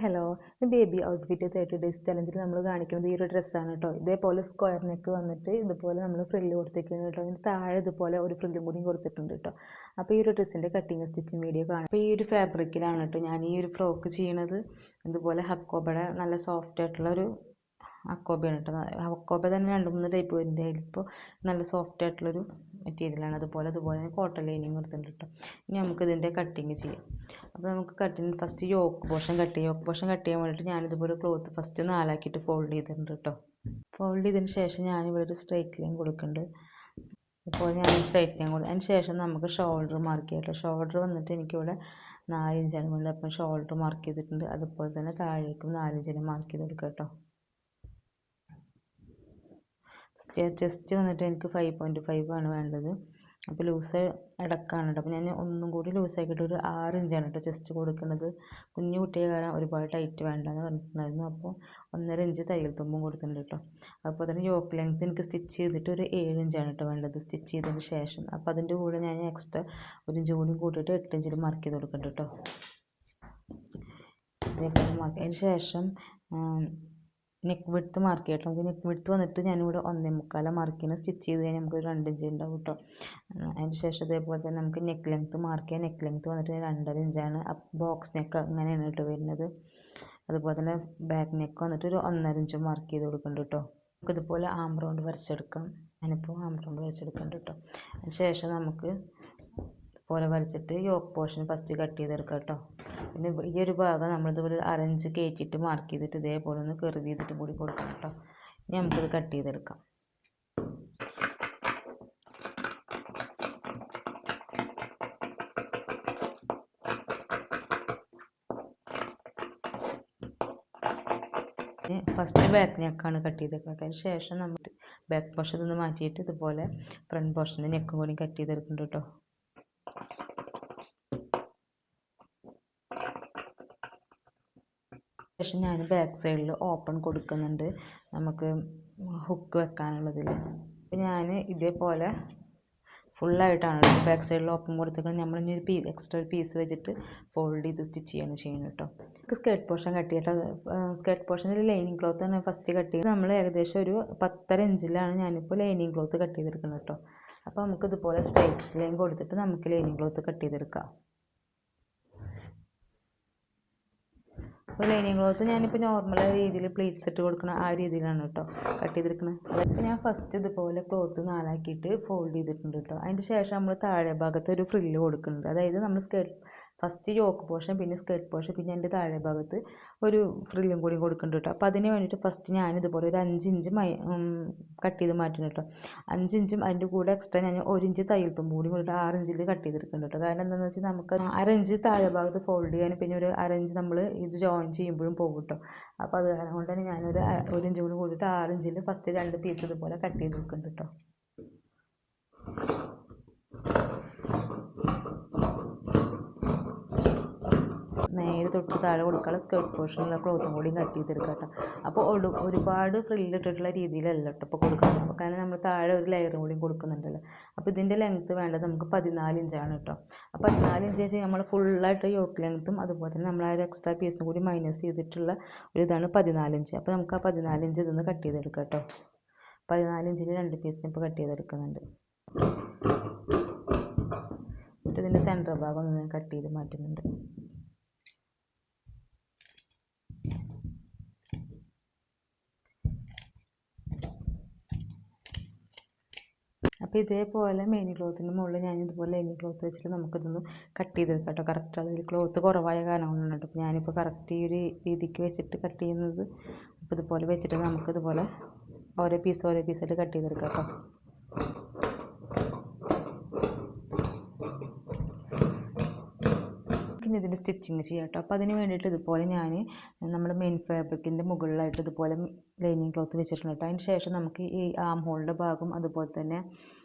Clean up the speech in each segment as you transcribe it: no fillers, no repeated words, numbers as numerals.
Hello, ഇത് baby outfit 30 days ചലഞ്ചിൽ നമ്മൾ കാണിക്കുന്നത് ഈ ഒരു ഡ്രസ്സാണ് കേട്ടോ. ഇതേപോലെ സ്ക്വയർ നെക്ക് വന്നിട്ട് ഇതുപോലെ നമ്മൾ ഫ്രില്ല് കൊടുത്തിരിക്കുന്നത് കേട്ടോ. ഇതിന് താഴെ ഇതുപോലെ ഒരു ഫ്രില്ലും കൂടി കൊടുത്തിട്ടുണ്ട് കേട്ടോ. അപ്പോൾ ഈ ഒരു ഡ്രസ്സിൻ്റെ കട്ടിങ് സ്റ്റിച്ചിങ് വീഡിയോ കാണാം. അപ്പോൾ ഈ ഒരു ഫാബ്രിക്കിലാണ് കേട്ടോ ഞാൻ ഈ ഒരു ഫ്രോക്ക് ചെയ്യണത്. ഇതുപോലെ ഹക്കോബയുടെ നല്ല സോഫ്റ്റ് ആയിട്ടുള്ള ഒരു ഹക്കോബയാണ് കേട്ടോ. ഹക്കോബ തന്നെ 2-3 ടൈപ്പ് വരുന്നുണ്ട്. അതിലിപ്പോൾ നല്ല സോഫ്റ്റ് ആയിട്ടുള്ളൊരു മെറ്റീരിയലാണ്. അതുപോലെ കോട്ടൺ ലൈനിങ് കൊടുത്തിട്ടുണ്ട് കേട്ടോ. ഇനി നമുക്കിതിൻ്റെ കട്ടിങ് ചെയ്യാം. അപ്പോൾ നമുക്ക് cutting first yoke portion cut ചെയ്യാം. യോക്ക് പോർഷൻ കട്ട് ചെയ്യാൻ വേണ്ടിയിട്ട് ഞാനിതുപോലെ ക്ലോത്ത് ഫസ്റ്റ് 4 ആക്കിയിട്ട് ഫോൾഡ് ചെയ്തിട്ടുണ്ട് കേട്ടോ. ഫോൾഡ് ചെയ്തതിന് ശേഷം ഞാനിവിടെ ഒരു സ്ട്രൈറ്റ് ലൈൻ കൊടുക്കുന്നുണ്ട്. ഇപ്പോൾ ഞാൻ സ്ട്രൈറ്റ് ലൈൻ കൊടുക്കും. അതിന് ശേഷം നമുക്ക് ഷോൾഡർ മാർക്ക് ചെയ്യാം കേട്ടോ. ഷോൾഡർ വന്നിട്ട് എനിക്കിവിടെ 4 ഇഞ്ചാണ് വേണ്ടത്. അപ്പം ഷോൾഡർ മാർക്ക് ചെയ്തിട്ടുണ്ട്. അതുപോലെ തന്നെ താഴേക്കും 4 ഇഞ്ചിന് മാർക്ക് ചെയ്ത് കൊടുക്കുക കേട്ടോ. ചെസ്റ്റ് വന്നിട്ട് എനിക്ക് 5.5 ആണ് വേണ്ടത്. അപ്പോൾ ലൂസ് ഇടക്കാണ് കേട്ടോ. അപ്പോൾ ഞാൻ ഒന്നും കൂടി ലൂസാക്കിയിട്ട് ഒരു 6 ഇഞ്ചാണ് കേട്ടോ ചെസ്റ്റ് കൊടുക്കുന്നത്. കുഞ്ഞു കുട്ടിയെ കാരണം ഒരുപാട് ടൈറ്റ് വേണ്ടെന്ന് പറഞ്ഞിട്ടുണ്ടായിരുന്നു. അപ്പോൾ 1.5 ഇഞ്ച് തയ്യൽ തുമ്പും കൊടുത്തിട്ടുണ്ട് കേട്ടോ. അപ്പോൾ തന്നെ യോക്ക് ലെങ്ത്ത് എനിക്ക് സ്റ്റിച്ച് ചെയ്തിട്ട് ഒരു 7 ഇഞ്ചാണ് കേട്ടോ വേണ്ടത് സ്റ്റിച്ച് ചെയ്തതിന് ശേഷം. അപ്പോൾ അതിൻ്റെ കൂടെ ഞാൻ എക്സ്ട്രാ 1 ഇഞ്ച് കൂടി കൂട്ടിയിട്ട് 8 ഇഞ്ചിൽ മാർക്ക് ചെയ്ത് കൊടുക്കുന്നുണ്ട് കേട്ടോ. ഇതേപോലെ മാർക്ക് അതിന് ശേഷം നെക്ക് വിഡ്ത്ത് മാർക്ക് ചെയ്യട്ടോ. നമുക്ക് നെക്ക് വിഡ്ത്ത് വന്നിട്ട് ഞാനിവിടെ 1.25 മാർക്ക് ചെയ്യുന്നത്. സ്റ്റിച്ച് ചെയ്ത് കഴിഞ്ഞാൽ നമുക്ക് 2 ഇഞ്ച് ഉണ്ടാവും കേട്ടോ. അതിന് ശേഷം ഇതേപോലെ തന്നെ നമുക്ക് നെക്ക് ലെങ്ത്ത് മാർക്ക് ചെയ്യാം. നെക്ക് ലെങ്ത്ത് വന്നിട്ട് 2.5 ഇഞ്ചാണ്. ബോക്സ് നെക്ക് അങ്ങനെയാണ് കേട്ടോ വരുന്നത്. അതുപോലെ തന്നെ ബാക്ക് നെക്ക് വന്നിട്ട് ഒരു 1.5 ഇഞ്ച് മാർക്ക് ചെയ്ത് കൊടുക്കുന്നുണ്ട് കേട്ടോ. നമുക്ക് ഇതുപോലെ ആം റൗണ്ട് വരച്ചെടുക്കാം. ഞാനിപ്പോൾ ആം റൗണ്ട് വരച്ചെടുക്കുന്നുണ്ട് കേട്ടോ. അതിന് ശേഷം നമുക്ക് പോലെ വരച്ചിട്ട് യോക്ക് പോർഷൻ ഫസ്റ്റ് കട്ട് ചെയ്തെടുക്കാം കേട്ടോ. പിന്നെ ഈ ഒരു ഭാഗം നമ്മളിതുപോലെ അരഞ്ച് കയറ്റിയിട്ട് മാർക്ക് ചെയ്തിട്ട് ഇതേപോലെ ഒന്ന് കർവ് ചെയ്തിട്ട് കൂടി കൊടുക്കണം കേട്ടോ. ഇനി നമുക്കിത് കട്ട് ചെയ്തെടുക്കാം. ഫസ്റ്റ് ബാക്ക് നെക്കാണ് കട്ട് ചെയ്തെടുക്കുക. അതിന് ശേഷം നമ്മൾ ബാക്ക് പോർഷൻ ഒന്ന് മാറ്റിയിട്ട് ഇതുപോലെ ഫ്രണ്ട് പോർഷൻ്റെ നെക്കും കൂടി കട്ട് ചെയ്തെടുക്കുന്നുണ്ട് കേട്ടോ. ശേഷം ഞാൻ ബാക്ക് സൈഡിൽ ഓപ്പൺ കൊടുക്കുന്നുണ്ട് നമുക്ക് ഹുക്ക് വെക്കാനുള്ളതിൽ. അപ്പോൾ ഞാൻ ഇതേപോലെ ഫുള്ളായിട്ടാണ് ബാക്ക് സൈഡിൽ ഓപ്പൺ കൊടുത്തിട്ട് നമ്മൾ ഇനി ഒരു എക്സ്ട്രാ ഒരു പീസ് വെച്ചിട്ട് ഫോൾഡ് ചെയ്ത് സ്റ്റിച്ച് ചെയ്യാണ് ചെയ്യുന്നത് കേട്ടോ. സ്കേർട്ട് പോർഷൻ കട്ട് ചെയ്തിട്ട് സ്കേർട്ട് പോർഷനിൽ ലൈനിങ് ക്ലോത്ത് ആണ് ഫസ്റ്റ് കട്ട് ചെയ്ത് നമ്മൾ ഏകദേശം ഒരു 10.5 ഇഞ്ചിലാണ് ഞാനിപ്പോൾ ലൈനിങ് ക്ലോത്ത് കട്ട് ചെയ്തെടുക്കുന്നത് കേട്ടോ. അപ്പോൾ നമുക്കിതുപോലെ സ്ട്രൈറ്റ് ലൈൻ കൊടുത്തിട്ട് നമുക്ക് ലൈനിങ് ക്ലോത്ത് കട്ട് ചെയ്തെടുക്കാം. അപ്പോൾ ലൈനിങ് ക്ലോത്ത് ഞാനിപ്പോൾ നോർമൽ രീതിയിൽ പ്ലീറ്റ്സ് ഇട്ട് കൊടുക്കണം ആ രീതിയിലാണ് കേട്ടോ കട്ട് ചെയ്തെടുക്കുന്നത്. അപ്പോൾ ഞാൻ ഫസ്റ്റ് ഇതുപോലെ ക്ലോത്ത് 4 ആക്കിയിട്ട് ഫോൾഡ് ചെയ്തിട്ടുണ്ട് കേട്ടോ. അതിന് ശേഷം നമ്മൾ താഴെ ഭാഗത്ത് ഒരു ഫ്രില്ല് കൊടുക്കുന്നുണ്ട്. അതായത് നമ്മൾ ഫസ്റ്റ് യോക്ക് പോർഷൻ പിന്നെ സ്കേർട്ട് പോർഷൻ പിന്നെ അതിൻ്റെ താഴെ ഭാഗത്ത് ഒരു ഫ്രില്ലും കൂടി കൊടുക്കുന്നുണ്ട് കേട്ടോ. അപ്പോൾ അതിന് വേണ്ടിയിട്ട് ഫസ്റ്റ് ഞാനിതുപോലെ ഒരു 5 ഇഞ്ച് കട്ട് ചെയ്ത് മാറ്റുന്നു കേട്ടോ. 5 ഇഞ്ചും അതിൻ്റെ കൂടെ എക്സ്ട്രാ ഞാൻ 1 ഇഞ്ച് തയ്യൽ തുമ്പും കൂടി കൂടിയിട്ട് 6 ഇഞ്ചിൽ കട്ട് ചെയ്തെടുക്കുന്നുണ്ട് കേട്ടോ. കാരണം എന്താണെന്ന് വെച്ചാൽ നമുക്ക് 1/2 ഇഞ്ച് താഴെ ഭാഗത്ത് ഫോൾഡ് ചെയ്യാനും പിന്നെ ഒരു 1/2 ഇഞ്ച് നമ്മൾ ഇത് ജോയിൻ ചെയ്യുമ്പോഴും പോകും കേട്ടോ. അപ്പോൾ അത് കാരണം കൊണ്ട് തന്നെ ഞാനൊരു 1 ഇഞ്ച് കൂടി കൂടിയിട്ട് 6 ഇഞ്ചിൽ ഫസ്റ്റ് 2 പീസ് ഇതുപോലെ കട്ട് ചെയ്ത് വെക്കുന്നുണ്ട് കേട്ടോ. നേരെ തൊട്ട് താഴെ കൊടുക്കാനുള്ള സ്കേർട്ട് പോർഷനുള്ള ക്ലോത്തും കൂടിയും കട്ട് ചെയ്തെടുക്കാം കേട്ടോ. അപ്പോൾ ഒരുപാട് ഫ്രില്ലിട്ടിട്ടുള്ള രീതിയിലല്ല കേട്ടോ ഇപ്പോൾ കൊടുക്കുന്നത്. അപ്പോൾ കാരണം നമ്മൾ താഴെ ഒരു ലെയറും കൂടിയും കൊടുക്കുന്നുണ്ടല്ലോ. അപ്പോൾ ഇതിൻ്റെ ലെങ്ത്ത് വേണ്ടത് നമുക്ക് 14 ഇഞ്ചാണ് കേട്ടോ. അപ്പോൾ 14 ഇഞ്ച് വെച്ചാൽ നമ്മൾ ഫുള്ളായിട്ട് യോക്ക് ലെങ്ത്തും അതുപോലെ തന്നെ നമ്മൾ ആ ഒരു എക്സ്ട്രാ പീസും കൂടി മൈനസ് ചെയ്തിട്ടുള്ള ഒരു ഇതാണ് 14 ഇഞ്ച്. അപ്പോൾ നമുക്ക് ആ 14 ഇഞ്ച് ഇതൊന്ന് കട്ട് ചെയ്തെടുക്കാം കേട്ടോ. 14 ഇഞ്ചിൽ 2 പീസിന് ഇപ്പോൾ കട്ട് ചെയ്തെടുക്കുന്നുണ്ട്. എന്നിട്ട് ഇതിൻ്റെ സെൻറ്റർ ഭാഗം ഒന്ന് കട്ട് ചെയ്ത് മാറ്റുന്നുണ്ട്. അപ്പോൾ ഇതേപോലെ മെയിൻ ക്ലോത്തിൻ്റെ മുകളിൽ ഞാൻ ഇതുപോലെ ലൈനിങ് ക്ലോത്ത് വെച്ചിട്ട് നമുക്കിതൊന്ന് കട്ട് ചെയ്തെടുക്കാം കേട്ടോ. കറക്റ്റ് അതിൽ ക്ലോത്ത് കുറവായ കാരണം കൊണ്ടാണ് കേട്ടോ. അപ്പോൾ ഞാനിപ്പോൾ കറക്റ്റ് ഈ ഒരു രീതിക്ക് വെച്ചിട്ട് കട്ട് ചെയ്യുന്നത്. അപ്പോൾ ഇതുപോലെ വെച്ചിട്ട് നമുക്കിതുപോലെ ഓരോ പീസായിട്ട് കട്ട് ചെയ്തെടുക്കാം കേട്ടോ. പിന്നെ ഇതിൻ്റെ സ്റ്റിച്ചിങ് ചെയ്യാം കേട്ടോ. അപ്പോൾ അതിന് വേണ്ടിയിട്ട് ഇതുപോലെ ഞാൻ നമ്മുടെ മെയിൻ ഫാബ്രിക്കിൻ്റെ മുകളിലായിട്ട് ഇതുപോലെ ലൈനിങ് ക്ലോത്ത് വെച്ചിട്ടുണ്ട് കേട്ടോ. അതിന് ശേഷം നമുക്ക് ഈ ആം ഹോളിൻ്റെ ഭാഗം അതുപോലെ തന്നെ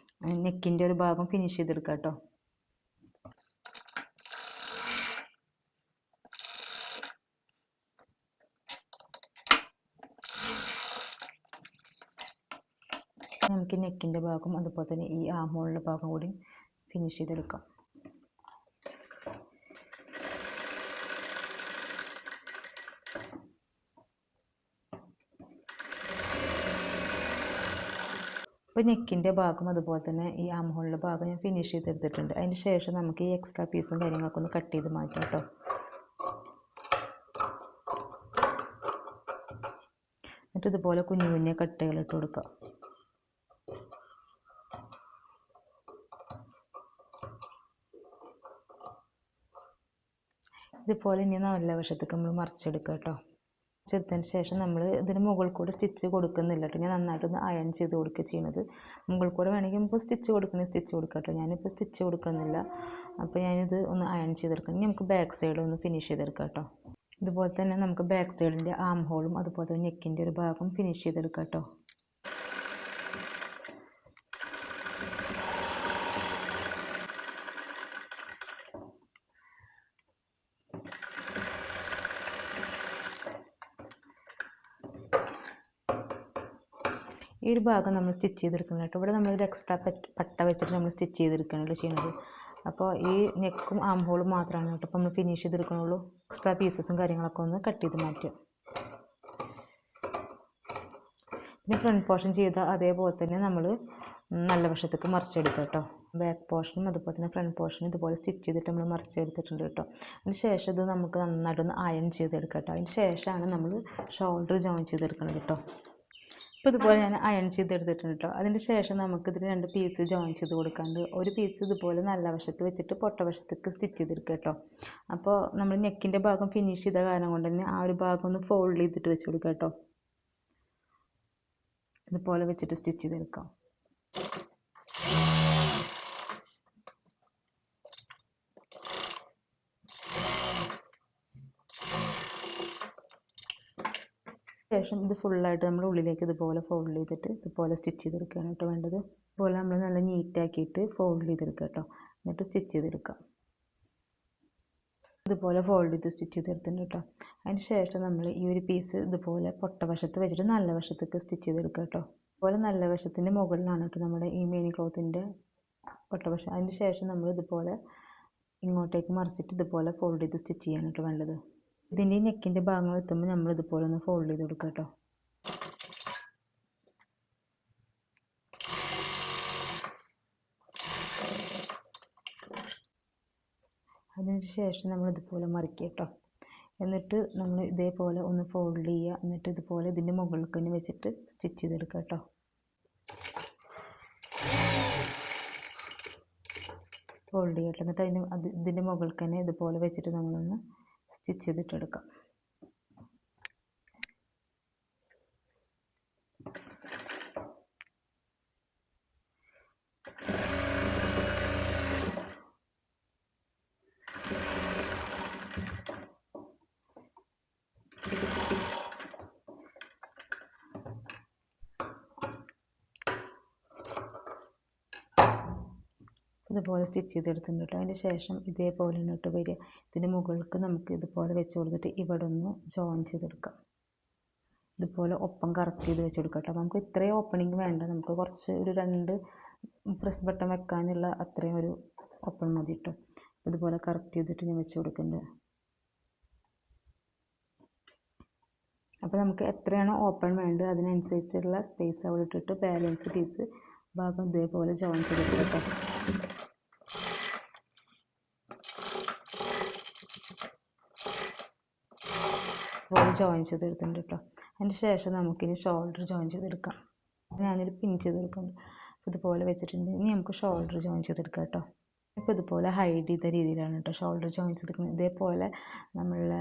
നെക്കിൻ്റെ ഒരു ഭാഗം ഫിനിഷ് ചെയ്തെടുക്കാം കേട്ടോ. നമുക്ക് നെക്കിൻ്റെ ഭാഗം അതുപോലെ തന്നെ ഈ ആം ഹോളിൻ്റെ ഭാഗം കൂടി ഫിനിഷ് ചെയ്തെടുക്കാം. ഇപ്പോൾ നെക്കിൻ്റെ ഭാഗം അതുപോലെ തന്നെ ഈ ആം ഹോളിൻ്റെ ഭാഗം ഞാൻ ഫിനിഷ് ചെയ്തെടുത്തിട്ടുണ്ട്. അതിന് ശേഷം നമുക്ക് ഈ എക്സ്ട്രാ പീസും കാര്യങ്ങളൊക്കെ ഒന്ന് കട്ട് ചെയ്ത് മാറ്റാം കേട്ടോ. എന്നിട്ട് ഇതുപോലെ കുഞ്ഞു കുഞ്ഞു കട്ടകൾ ഇട്ട് കൊടുക്കാം. ഇതുപോലെ ഇനി നല്ല വശത്തേക്ക് നമ്മൾ മറിച്ചെടുക്കുക കേട്ടോ. ചെറുത്തതിന് ശേഷം നമ്മൾ ഇതിന് മുകളിൽ കൂടെ സ്റ്റിച്ച് കൊടുക്കുന്നില്ല കേട്ടോ. ഞാൻ നന്നായിട്ടൊന്ന് അയൺ ചെയ്ത് കൊടുക്കുക ചെയ്യുന്നത്. മുകളിൽ കൂടെ വേണമെങ്കിൽ ഇപ്പോൾ സ്റ്റിച്ച് കൊടുക്കണമെങ്കിൽ സ്റ്റിച്ച് കൊടുക്കാം കേട്ടോ. ഞാനിപ്പോൾ സ്റ്റിച്ച് കൊടുക്കുന്നില്ല. അപ്പോൾ ഞാനിത് ഒന്ന് അയൺ ചെയ്തെടുക്കണം. ഇനി നമുക്ക് ബാക്ക് സൈഡ് ഒന്ന് ഫിനിഷ് ചെയ്തെടുക്കാം കേട്ടോ. ഇതുപോലെ തന്നെ നമുക്ക് ബാക്ക് സൈഡിൻ്റെ ആം ഹോളും അതുപോലെ തന്നെ നെക്കിൻ്റെ ഒരു ഭാഗം ഫിനിഷ് ചെയ്തെടുക്കാം കേട്ടോ. ഈ ഒരു ഭാഗം നമ്മൾ സ്റ്റിച്ച് ചെയ്തെടുക്കണം കേട്ടോ. ഇവിടെ നമ്മളൊരു എക്സ്ട്രാ പട്ട വെച്ചിട്ട് നമ്മൾ സ്റ്റിച്ച് ചെയ്തെടുക്കുകയാണല്ലോ ചെയ്യുന്നത്. അപ്പോൾ ഈ നെക്കും ആം ഹോളും മാത്രമാണ് കേട്ടോ അപ്പോൾ നമ്മൾ ഫിനിഷ് ചെയ്തെടുക്കണുള്ളൂ. എക്സ്ട്രാ പീസസും കാര്യങ്ങളൊക്കെ ഒന്ന് കട്ട് ചെയ്ത് മാറ്റുക. പിന്നെ ഫ്രണ്ട് പോർഷൻ ചെയ്ത അതേപോലെ തന്നെ നമ്മൾ നല്ല വശത്തേക്ക് മറിച്ചെടുക്കുക കേട്ടോ. ബാക്ക് പോർഷനും അതുപോലെ തന്നെ ഫ്രണ്ട് പോർഷനും ഇതുപോലെ സ്റ്റിച്ച് ചെയ്തിട്ട് നമ്മൾ മറിച്ചെടുത്തിട്ടുണ്ട് കേട്ടോ. അതിന് ശേഷം ഇത് നമുക്ക് നന്നായിട്ടൊന്ന് അയൺ ചെയ്തെടുക്കാം കേട്ടോ. അതിന് ശേഷമാണ് നമ്മൾ ഷോൾഡർ ജോയിൻ ചെയ്തെടുക്കുന്നത് കേട്ടോ. ഇപ്പോൾ ഇതുപോലെ ഞാൻ അയൺ ചെയ്തെടുത്തിട്ടുണ്ട് കേട്ടോ. അതിന് ശേഷം നമുക്കിതിൽ 2 പീസ് ജോയിൻ ചെയ്ത് കൊടുക്കാണ്ട് ഒരു പീസ് ഇതുപോലെ നല്ല വശത്ത് വെച്ചിട്ട് പൊട്ട വശത്തേക്ക് സ്റ്റിച്ച് ചെയ്തെടുക്കുക കേട്ടോ. അപ്പോൾ നമ്മൾ നെക്കിൻ്റെ ഭാഗം ഫിനിഷ് ചെയ്ത കാരണം കൊണ്ട് തന്നെ ആ ഒരു ഭാഗം ഒന്ന് ഫോൾഡ് ചെയ്തിട്ട് വെച്ച് കൊടുക്കുക കേട്ടോ. ഇതുപോലെ വെച്ചിട്ട് സ്റ്റിച്ച് ചെയ്തെടുക്കാം. ശേഷം ഇത് ഫുള്ളായിട്ട് നമ്മൾ ഉള്ളിലേക്ക് ഇതുപോലെ ഫോൾഡ് ചെയ്തിട്ട് ഇതുപോലെ സ്റ്റിച്ച് ചെയ്തെടുക്കുകയാണ് കേട്ടോ വേണ്ടത്. ഇതുപോലെ നമ്മൾ നല്ല നീറ്റാക്കിയിട്ട് ഫോൾഡ് ചെയ്തെടുക്കുക കേട്ടോ. എന്നിട്ട് സ്റ്റിച്ച് ചെയ്തെടുക്കാം. ഇതുപോലെ ഫോൾഡ് ചെയ്ത് സ്റ്റിച്ച് ചെയ്തെടുത്തിട്ടുണ്ട് കേട്ടോ. അതിന് ശേഷം നമ്മൾ ഈ ഒരു പീസ് ഇതുപോലെ പൊട്ട വശത്ത് വെച്ചിട്ട് നല്ല വശത്തേക്ക് സ്റ്റിച്ച് ചെയ്തെടുക്കുക കേട്ടോ. അതുപോലെ നല്ല വശത്തിൻ്റെ മുകളിലാണ് കേട്ടോ നമ്മുടെ ഈ മെയിൻ ക്ലോത്തിൻ്റെ പൊട്ട വശം. അതിന് ശേഷം നമ്മൾ ഇതുപോലെ ഇങ്ങോട്ടേക്ക് മറിച്ചിട്ട് ഇതുപോലെ ഫോൾഡ് ചെയ്ത് സ്റ്റിച്ച് ചെയ്യാൻ കേട്ടോ വേണ്ടത്. ഇതിൻ്റെ നെക്കിൻ്റെ ഭാഗങ്ങൾ എത്തുമ്പോൾ നമ്മൾ ഇതുപോലെ ഒന്ന് ഫോൾഡ് ചെയ്ത് കൊടുക്കുക കേട്ടോ. അതിന് ശേഷം നമ്മൾ ഇതുപോലെ മറിക്കുക കേട്ടോ. എന്നിട്ട് നമ്മൾ ഇതേപോലെ ഒന്ന് ഫോൾഡ് ചെയ്യുക. എന്നിട്ട് ഇതുപോലെ ഇതിൻ്റെ മുകളിൽ തന്നെ വെച്ചിട്ട് സ്റ്റിച്ച് ചെയ്തെടുക്കുക കേട്ടോ. ഫോൾഡ് ചെയ്യട്ടെ. എന്നിട്ട് ഇതിൻ്റെ മുകളിൽ തന്നെ ഇതുപോലെ വെച്ചിട്ട് നമ്മളൊന്ന് സ്റ്റിച്ച് ചെയ്തിട്ടെടുക്കാം. ഇതുപോലെ സ്റ്റിച്ച് ചെയ്തെടുത്തിട്ടുണ്ട് കേട്ടോ. അതിന് ശേഷം ഇതേപോലെ ഇട്ട് വരിക. ഇതിൻ്റെ മുകളിലേക്ക് നമുക്ക് ഇതുപോലെ വെച്ച് കൊടുത്തിട്ട് ഇവിടെ ഒന്ന് ജോയിൻ ചെയ്തെടുക്കാം. ഇതുപോലെ ഒപ്പം കറക്റ്റ് ചെയ്ത് വെച്ച് കൊടുക്കാം കേട്ടോ. നമുക്ക് ഇത്രയും ഓപ്പണിങ് വേണ്ട. നമുക്ക് കുറച്ച് ഒരു 2 പ്രസ് ബട്ടൺ വെക്കാനുള്ള അത്രയും ഒരു ഓപ്പൺ മതി കേട്ടോ. ഇതുപോലെ കറക്റ്റ് ചെയ്തിട്ട് ഞാൻ വെച്ച് കൊടുക്കുന്നുണ്ട്. അപ്പോൾ നമുക്ക് എത്രയാണോ ഓപ്പൺ വേണ്ടത് അതിനനുസരിച്ചുള്ള സ്പേസ് അവിടെ ഇട്ടിട്ട് ബാലൻസ് പീസ് ഭാഗം ഇതേപോലെ ജോയിൻ ചെയ്തിട്ട് കേട്ടോ. ഇതുപോലെ ജോയിൻ ചെയ്തെടുത്തിട്ടുണ്ട് കേട്ടോ. അതിന് ശേഷം നമുക്കിനി ഷോൾഡർ ജോയിൻ ചെയ്തെടുക്കാം. ഞാനൊരു പിൻ ചെയ്തെടുക്കുന്നുണ്ട്. ഇതുപോലെ വെച്ചിട്ടുണ്ട്. ഇനി നമുക്ക് ഷോൾഡർ ജോയിൻ ചെയ്തെടുക്കാം കേട്ടോ. ഇപ്പോൾ ഇതുപോലെ ഹൈഡ് ചെയ്ത രീതിയിലാണ് കേട്ടോ ഷോൾഡർ ജോയിൻ ചെയ്തെടുക്കുന്നത്. ഇതേപോലെ നമ്മളുടെ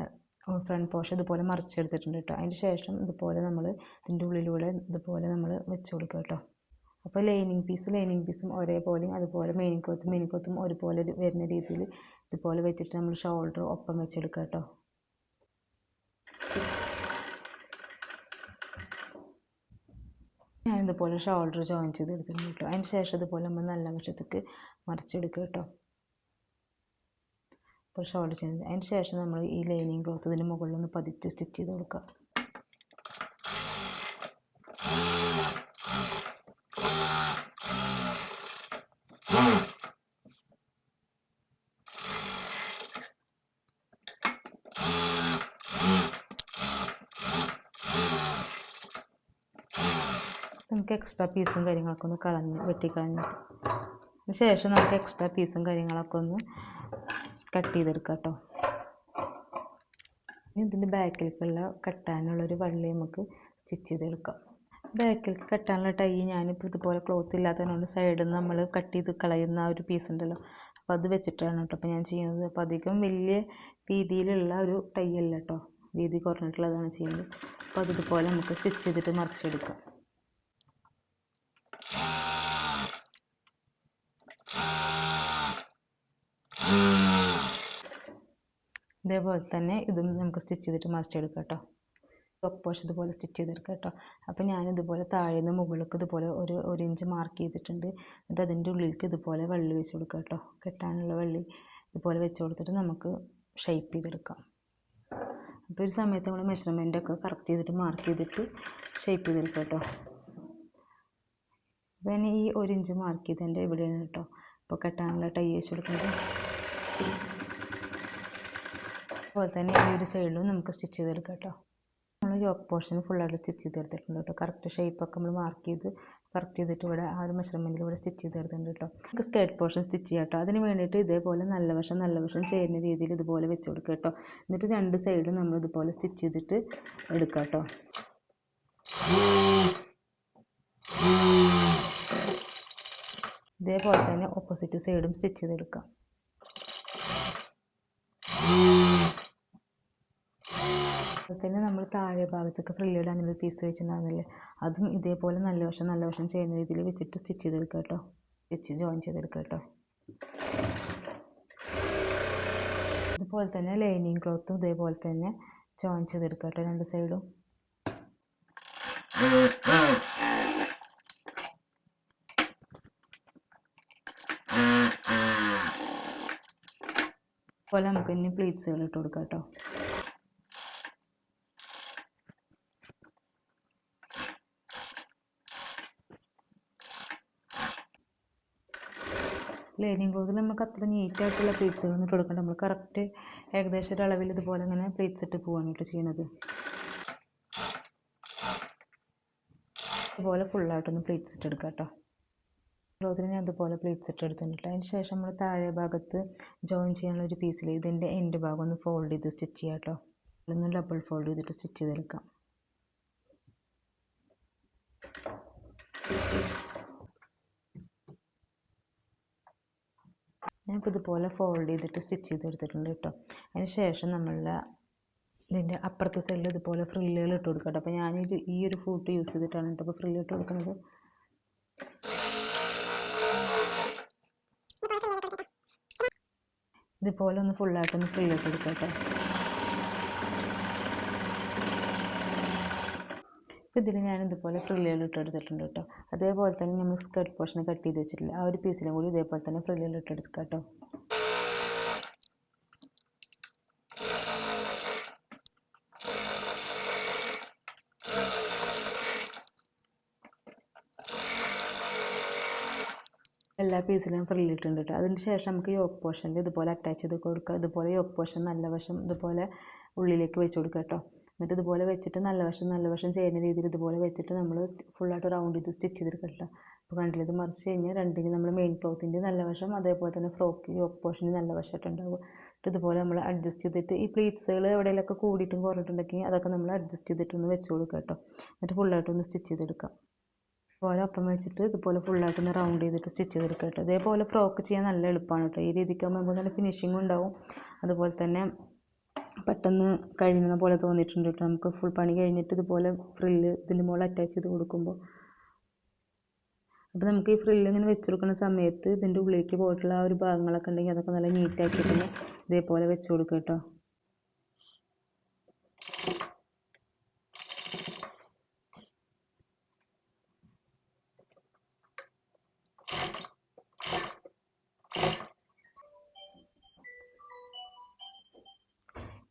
ഫ്രണ്ട് പോർഷൻ ഇതുപോലെ മറിച്ചെടുത്തിട്ടുണ്ട് കേട്ടോ. അതിന് ശേഷം ഇതുപോലെ നമ്മൾ ഇതിൻ്റെ ഉള്ളിലൂടെ ഇതുപോലെ നമ്മൾ വെച്ച് കൊടുക്കുക കേട്ടോ. അപ്പോൾ ലൈനിങ് പീസും ഒരേപോലെയും അതുപോലെ മെയിൻ ക്ലോത്തും ഒരുപോലെ വരുന്ന രീതിയിൽ ഇതുപോലെ വെച്ചിട്ട് നമ്മൾ ഷോൾഡർ ഒപ്പം വെച്ചെടുക്കുക കേട്ടോ. ഞാനിതുപോലെ ഷോൾഡർ ജോയിൻ ചെയ്തെടുത്തിട്ടുണ്ട് കേട്ടോ. അതിന് ശേഷം ഇതുപോലെ നമ്മൾ നല്ല വശത്തേക്ക് മറിച്ചെടുക്കുക കേട്ടോ. അപ്പോൾ ഷോൾഡർ ചെയ്ത് അതിന് ശേഷം നമ്മൾ ഈ ലൈനിങ് ക്ലോത്ത് ഇതിന് മുകളിലൊന്ന് പതിച്ച് സ്റ്റിച്ച് ചെയ്ത് കൊടുക്കുക. നമുക്ക് എക്സ്ട്രാ പീസും കാര്യങ്ങളൊക്കെ ഒന്ന് വെട്ടിക്കളഞ്ഞിട്ട് ശേഷം നമുക്ക് എക്സ്ട്രാ പീസും കാര്യങ്ങളൊക്കെ ഒന്ന് കട്ട് ചെയ്തെടുക്കാം കേട്ടോ. ഇതിൻ്റെ ബാക്കിലേക്കുള്ള കെട്ടാനുള്ളൊരു വള്ളി നമുക്ക് സ്റ്റിച്ച് ചെയ്തെടുക്കാം. ബാക്കിലേക്ക് കെട്ടാനുള്ള ടൈ ഞാനിപ്പോൾ ഇതുപോലെ ക്ലോത്ത് ഇല്ലാത്തതുകൊണ്ട് സൈഡിൽ നിന്ന് നമ്മൾ കട്ട് ചെയ്ത് കളയുന്ന ആ ഒരു പീസ് ഉണ്ടല്ലോ, അപ്പോൾ അത് വെച്ചിട്ടാണ് കേട്ടോ അപ്പോൾ ഞാൻ ചെയ്യുന്നത്. അപ്പോൾ അധികം വലിയ രീതിയിലുള്ള ഒരു ടൈ അല്ല കേട്ടോ, വീതി കുറഞ്ഞിട്ടുള്ളതാണ് ചെയ്യുന്നത്. അപ്പോൾ അതുപോലെ നമുക്ക് സ്റ്റിച്ച് ചെയ്തിട്ട് മറിച്ചെടുക്കാം. ഇതേപോലെ തന്നെ ഇതും നമുക്ക് സ്റ്റിച്ച് ചെയ്തിട്ട് മറിച്ചെടുക്കാം കേട്ടോ. ടോപ്പ് പോർഷൻ ഇതുപോലെ സ്റ്റിച്ച് ചെയ്തെടുക്കാം കേട്ടോ. അപ്പോൾ ഞാനിതുപോലെ താഴെ നിന്ന് മുകളിലേക്ക് ഇതുപോലെ ഒരു ഇഞ്ച് മാർക്ക് ചെയ്തിട്ടുണ്ട്. എന്നിട്ട് അതിൻ്റെ ഉള്ളിലേക്ക് ഇതുപോലെ വള്ളി വെച്ച് കൊടുക്കാം കേട്ടോ. കെട്ടാനുള്ള വള്ളി ഇതുപോലെ വെച്ച് കൊടുത്തിട്ട് നമുക്ക് ഷേപ്പ് ചെയ്തെടുക്കാം. അപ്പോൾ ഒരു സമയത്ത് നമ്മൾ മെഷർമെൻറ്റൊക്കെ കറക്റ്റ് ചെയ്തിട്ട് മാർക്ക് ചെയ്തിട്ട് ഷേപ്പ് ചെയ്തെടുക്കാം കേട്ടോ. അപ്പോൾ ഞാൻ ഈ 1 ഇഞ്ച് മാർക്ക് ചെയ്തതിൻ്റെ ഇവിടെയാണ് കേട്ടോ ഇപ്പോൾ കെട്ടാനുള്ള ടൈ വെച്ച് കൊടുക്കുന്നത്. അതുപോലെ തന്നെ ഈ ഒരു സൈഡിലും നമുക്ക് സ്റ്റിച്ച് ചെയ്തെടുക്കാം കേട്ടോ. നമ്മൾ യോക്ക് പോർഷൻ ഫുള്ളായിട്ട് സ്റ്റിച്ച് ചെയ്തെടുത്തിട്ടുണ്ട് കേട്ടോ. കറക്റ്റ് ഷേപ്പൊക്കെ നമ്മൾ മാർക്ക് ചെയ്ത് കറക്റ്റ് ചെയ്തിട്ട് ഇവിടെ ആ ഒരു മെഷർമെൻറ്റിൽ ഇവിടെ സ്റ്റിച്ച് ചെയ്തെടുത്തിട്ടുണ്ട് കേട്ടോ. നമുക്ക് സ്കേർട്ട് പോർഷൻ സ്റ്റിച്ച് ചെയ്യാം കേട്ടോ. അതിന് വേണ്ടിയിട്ട് ഇതേപോലെ നല്ല വശം ചേരുന്ന രീതിയിൽ ഇതുപോലെ വെച്ച് കൊടുക്കുക കേട്ടോ. എന്നിട്ട് 2 സൈഡും നമ്മൾ ഇതുപോലെ സ്റ്റിച്ച് ചെയ്തിട്ട് എടുക്കാം കേട്ടോ. ഇതേപോലെ തന്നെ ഓപ്പോസിറ്റ് സൈഡും സ്റ്റിച്ച് ചെയ്തെടുക്കാം. അതുപോലെ തന്നെ നമ്മൾ താഴെ ഭാഗത്തൊക്കെ ഫ്രില്ലിടാനൊരു പീസ് വെച്ചിട്ടുണ്ടാകുന്നില്ലേ, അതും ഇതേപോലെ നല്ല വശം ചെയ്യുന്ന രീതിയിൽ വെച്ചിട്ട് സ്റ്റിച്ച് ചെയ്തെടുക്കുക കേട്ടോ. ജോയിൻ ചെയ്തെടുക്കുക കേട്ടോ. അതുപോലെ തന്നെ ലൈനിങ് ക്ലോത്തും ഇതേപോലെ തന്നെ ജോയിൻ ചെയ്തെടുക്കുക കേട്ടോ 2 സൈഡും. അതുപോലെ നമുക്ക് ഇനി പ്ലീറ്റ്സുകൾ ഇട്ട് കൊടുക്കാം കേട്ടോ. ലൈനിങ് ക്ലോത്തിൽ നമുക്ക് അത്ര നീറ്റായിട്ടുള്ള പ്ലീറ്റ്സുകളൊന്നും ഇട്ട് കൊടുക്കണ്ട. നമ്മൾ കറക്റ്റ് ഏകദേശം ഒരു അളവിൽ ഇതുപോലെ ഇങ്ങനെ പ്ലീറ്റ്സ് ഇട്ട് പോകാനായിട്ട് ചെയ്യണത്. അതുപോലെ ഫുള്ളായിട്ടൊന്ന് പ്ലീറ്റ്സ് ഇട്ടെടുക്കാം കേട്ടോ. ക്ലോത്തിന് ഞാൻ അതുപോലെ പ്ലീറ്റ്സ് ഇട്ടെടുത്തിട്ടുണ്ട്. അതിന് ശേഷം നമ്മൾ താഴെ ഭാഗത്ത് ജോയിൻ ചെയ്യാനുള്ള ഒരു പീസിൽ ഇതിൻ്റെ എൻഡ് ഭാഗം ഒന്ന് ഫോൾഡ് ചെയ്ത് സ്റ്റിച്ച് ചെയ്യാം കേട്ടോ. ഒന്ന് ഡബിൾ ഫോൾഡ് ചെയ്തിട്ട് സ്റ്റിച്ച് ചെയ്തെടുക്കാം. ഞാനിപ്പോൾ ഇതുപോലെ ഫോൾഡ് ചെയ്തിട്ട് സ്റ്റിച്ച് ചെയ്തെടുത്തിട്ടുണ്ട് കേട്ടോ. അതിന് ശേഷം നമ്മളുടെ ഇതിൻ്റെ അപ്പുറത്തെ സൈഡിൽ ഇതുപോലെ ഫ്രില്ലുകൾ ഇട്ട് കൊടുക്കാം കേട്ടോ. അപ്പോൾ ഞാനിത് ഈ ഒരു ഫ്രൂട്ട് യൂസ് ചെയ്തിട്ടാണ് കേട്ടോ ഇപ്പോൾ ഫ്രില്ല് ഇട്ട് കൊടുക്കുന്നത്. ഇതുപോലെ ഒന്ന് ഫുള്ളായിട്ടൊന്ന് ഫ്രില്ല് ഇട്ട് കൊടുക്കാം കേട്ടോ. ഇതിൽ ഞാൻ ഇതുപോലെ ഫ്രില്ലുകൾ ഇട്ടെടുത്തിട്ടുണ്ട് കേട്ടോ. അതേപോലെ തന്നെ നമ്മൾ സ്കേർട്ട് പോർഷൻ കട്ട് ചെയ്ത് വെച്ചിട്ടില്ല, ആ ഒരു പീസിലും കൂടി ഇതേപോലെ തന്നെ ഫ്രില്ലുകൾ ഇട്ടെടുക്കാം കേട്ടോ. എല്ലാ പീസിലും ഫ്രില്ലിട്ടുണ്ട് കേട്ടോ. അതിന് ശേഷം നമുക്ക് യോക്ക് പോർഷനിൽ ഇതുപോലെ അറ്റാച്ച് ചെയ്ത് കൊടുക്കുക. ഇതുപോലെ യോക്ക് പോർഷൻ നല്ല വശം ഇതുപോലെ ഉള്ളിലേക്ക് വെച്ച് കൊടുക്കുക കേട്ടോ. എന്നിട്ട് ഇതുപോലെ വെച്ചിട്ട് നല്ല വശം ചെയ്യുന്ന രീതിയിൽ ഇതുപോലെ വെച്ചിട്ട് നമ്മൾ ഫുള്ളായിട്ട് റൗണ്ട് ചെയ്ത് സ്റ്റിച്ച് ചെയ്തെടുക്കുക കേട്ടോ. അപ്പോൾ കണ്ടില്ല, ഇത് മറിച്ച് കഴിഞ്ഞാൽ രണ്ടിനും നമ്മൾ മെയിൻ ക്ലോത്തിൻ്റെ നല്ല വശം അതേപോലെ തന്നെ ഫ്രോക്ക് യോക്ക് പോർഷന് നല്ല വശമായിട്ടുണ്ടാകും. എന്നിട്ട് ഇതുപോലെ നമ്മൾ അഡ്ജസ്റ്റ് ചെയ്തിട്ട് ഈ പ്ലീറ്റ്സുകൾ എവിടെയെങ്കിലൊക്കെ കൂടിയിട്ടും കുറഞ്ഞിട്ടുണ്ടെങ്കിൽ അതൊക്കെ നമ്മൾ അഡ്ജസ്റ്റ് ചെയ്തിട്ടൊന്ന് വെച്ച് കൊടുക്കുക കേട്ടോ. എന്നിട്ട് ഫുള്ളായിട്ടൊന്ന് സ്റ്റിച്ച് ചെയ്തെടുക്കാം. അതുപോലെ ഒപ്പം വെച്ചിട്ട് ഇതുപോലെ ഫുള്ളായിട്ടൊന്ന് റൗണ്ട് ചെയ്തിട്ട് സ്റ്റിച്ച് ചെയ്തെടുക്കുക കേട്ടോ. ഇതേപോലെ ഫ്രോക്ക് ചെയ്യാൻ നല്ല എളുപ്പമാണ് കേട്ടോ. ഈ രീതിക്കാകുമ്പോൾ നല്ല ഫിനിഷിങ്ങും ഉണ്ടാവും. അതുപോലെ തന്നെ പെട്ടെന്ന് കഴിയുന്ന പോലെ തോന്നിയിട്ടുണ്ട് കേട്ടോ. നമുക്ക് ഫുൾ പണി കഴിഞ്ഞിട്ട് ഇതുപോലെ ഫ്രില്ല് ഇതിൻ്റെ മുകളിൽ അറ്റാച്ച് ചെയ്ത് കൊടുക്കുമ്പോൾ. അപ്പോൾ നമുക്ക് ഈ ഫ്രില്ല് ഇങ്ങനെ വെച്ച് കൊടുക്കുന്ന സമയത്ത് ഇതിൻ്റെ ഉള്ളിലേക്ക് പോയിട്ടുള്ള ആ ഒരു ഭാഗങ്ങളൊക്കെ ഉണ്ടെങ്കിൽ അതൊക്കെ നല്ല നീറ്റാക്കിയിട്ട് തന്നെ ഇതേപോലെ വെച്ച് കൊടുക്കുക കേട്ടോ.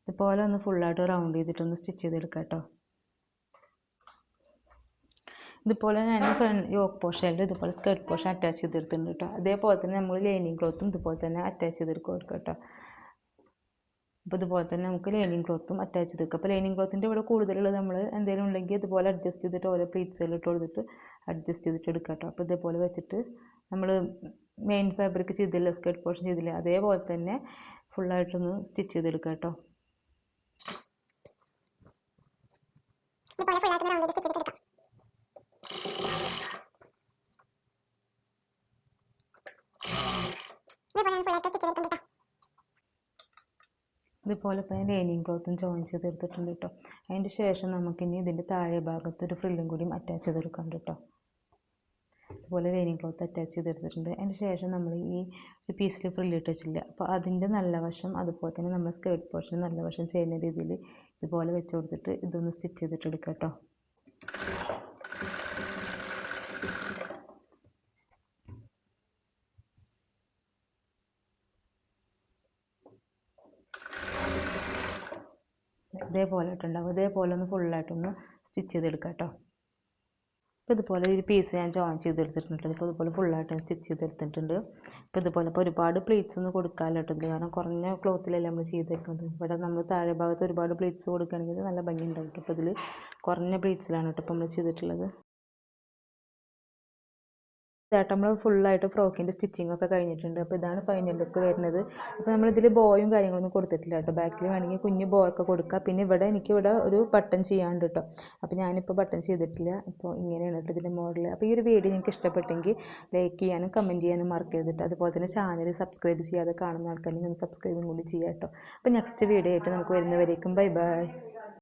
ഇതുപോലെ ഒന്ന് ഫുള്ളായിട്ട് റൗണ്ട് ചെയ്തിട്ടൊന്ന് സ്റ്റിച്ച് ചെയ്തെടുക്കാം കേട്ടോ. ഇതുപോലെ ഞാൻ യോക്ക് പോർഷനിൽ ഇതുപോലെ സ്കേർട്ട് പോർഷൻ അറ്റാച്ച് ചെയ്തെടുത്തിട്ടുണ്ട് കേട്ടോ. അതേപോലെ തന്നെ നമ്മൾ ലൈനിങ് ക്ലോത്തും ഇതുപോലെ തന്നെ അറ്റാച്ച് ചെയ്തെടുക്കുക കേട്ടോ. അപ്പോൾ ഇതുപോലെ തന്നെ നമുക്ക് ലൈനിങ് ക്ലോത്തും അറ്റാച്ച് ചെയ്ത് വെക്കാം. അപ്പോൾ ലൈനിങ് ക്ലോത്തിൻ്റെ ഇവിടെ കൂടുതലുള്ളത് നമ്മൾ എന്തെങ്കിലും ഉണ്ടെങ്കിൽ ഇതുപോലെ അഡ്ജസ്റ്റ് ചെയ്തിട്ട് ഓരോ പ്ലീറ്റ്സിലിട്ട് കൊടുത്തിട്ട് അഡ്ജസ്റ്റ് ചെയ്തിട്ട് എടുക്കാം കേട്ടോ. അപ്പോൾ ഇതേപോലെ വെച്ചിട്ട് നമ്മൾ മെയിൻ ഫാബ്രിക് ചെയ്തില്ല, സ്കേർട്ട് പോർഷൻ ചെയ്തില്ല, അതേപോലെ തന്നെ ഫുള്ളായിട്ടൊന്ന് സ്റ്റിച്ച് ചെയ്തെടുക്കാം കേട്ടോ. ഇതുപോലെ ഇപ്പോൾ ഞാൻ ലൈനിങ് ക്ലോത്തും ജോയിൻ ചെയ്തെടുത്തിട്ടുണ്ട് കേട്ടോ. അതിൻ്റെ ശേഷം നമുക്കിനി ഇതിൻ്റെ താഴെ ഭാഗത്ത് ഒരു ഫ്രില്ലും കൂടിയും അറ്റാച്ച് ചെയ്തെടുക്കാം കേട്ടോ. അതുപോലെ ലൈനിങ് ക്ലോത്ത് അറ്റാച്ച് ചെയ്തെടുത്തിട്ടുണ്ട്. അതിന് ശേഷം നമ്മൾ ഈ ഒരു പീസിൽ ഫ്രില്ലിട്ട് വെച്ചില്ല, അപ്പോൾ അതിൻ്റെ നല്ല വശം അതുപോലെ തന്നെ നമ്മൾ സ്കേർട്ട് പോർഷൻ നല്ല വശം ചെയ്യുന്ന രീതിയിൽ ഇതുപോലെ വെച്ച് കൊടുത്തിട്ട് ഇതൊന്ന് സ്റ്റിച്ച് ചെയ്തിട്ട് എടുക്കാം കേട്ടോ. ഇതേപോലെ ഇട്ടുണ്ടാവും. ഇതേപോലെ ഒന്ന് ഫുള്ളായിട്ടൊന്ന് സ്റ്റിച്ച് ചെയ്തെടുക്കാം കേട്ടോ. അപ്പോൾ ഇതുപോലെ ഒരു പീസ് ഞാൻ ജോയിൻ ചെയ്തെടുത്തിട്ടുണ്ട്. ഇപ്പോൾ ഇതുപോലെ ഫുള്ളായിട്ട് സ്റ്റിച്ച് ചെയ്തെടുത്തിട്ടുണ്ട്. അപ്പോൾ ഇതുപോലെ ഇപ്പോൾ ഒരുപാട് പ്ലീറ്റ്സ് ഒന്നും കൊടുക്കാനിട്ടുണ്ട്, കാരണം കുറഞ്ഞ ക്ലോത്തിലല്ലേ നമ്മൾ ചെയ്തേക്കുന്നത്. ഇവിടെ നമ്മൾ താഴെ ഭാഗത്ത് ഒരുപാട് പ്ലീറ്റ്സ് കൊടുക്കുകയാണെങ്കിൽ നല്ല ഭംഗി ഉണ്ടാവും. അപ്പോൾ ഇതിൽ കുറഞ്ഞ പ്ലീറ്റ്സിലാണ് കേട്ടോ ഇപ്പോൾ നമ്മൾ ചെയ്തിട്ടുള്ളത്. ചേട്ടൻ നമ്മൾ ഫുള്ളായിട്ട് ഫ്രോക്കിൻ്റെ സ്റ്റിച്ചിങ് ഒക്കെ കഴിഞ്ഞിട്ടുണ്ട്. അപ്പോൾ ഇതാണ് ഫൈനൽ ലുക്ക് വരുന്നത്. അപ്പോൾ നമ്മളിതിൽ ബോയും കാര്യങ്ങളൊന്നും കൊടുത്തിട്ടില്ല കേട്ടോ. ബാക്കിൽ വേണമെങ്കിൽ കുഞ്ഞ് ബോ ഒക്കെ കൊടുക്കുക. പിന്നെ ഇവിടെ എനിക്കിവിടെ ഒരു ബട്ടൺ ചെയ്യാണ്ട് കേട്ടോ. അപ്പോൾ ഞാനിപ്പോൾ ബട്ടൺ ചെയ്തിട്ടില്ല. അപ്പോൾ ഇങ്ങനെയാണ് കേട്ടോ ഇതിൻ്റെ മോഡൽ. അപ്പോൾ ഈ ഒരു വീഡിയോ നിങ്ങൾക്ക് ഇഷ്ടപ്പെട്ടെങ്കിൽ ലൈക്ക് ചെയ്യാനും കമൻറ്റ് ചെയ്യാനും മറക്ക് ചെയ്തിട്ട്, അതുപോലെ തന്നെ ചാനൽ സബ്സ്ക്രൈബ് ചെയ്യാതെ കാണുന്ന ആൾക്കാരെങ്കിൽ ഒന്ന് സബ്സ്ക്രൈബും കൂടി ചെയ്യാം കേട്ടോ. അപ്പോൾ നെക്സ്റ്റ് വീഡിയോ ആയിട്ട് നമുക്ക് വരുന്നവരേക്കും ബൈ ബൈ.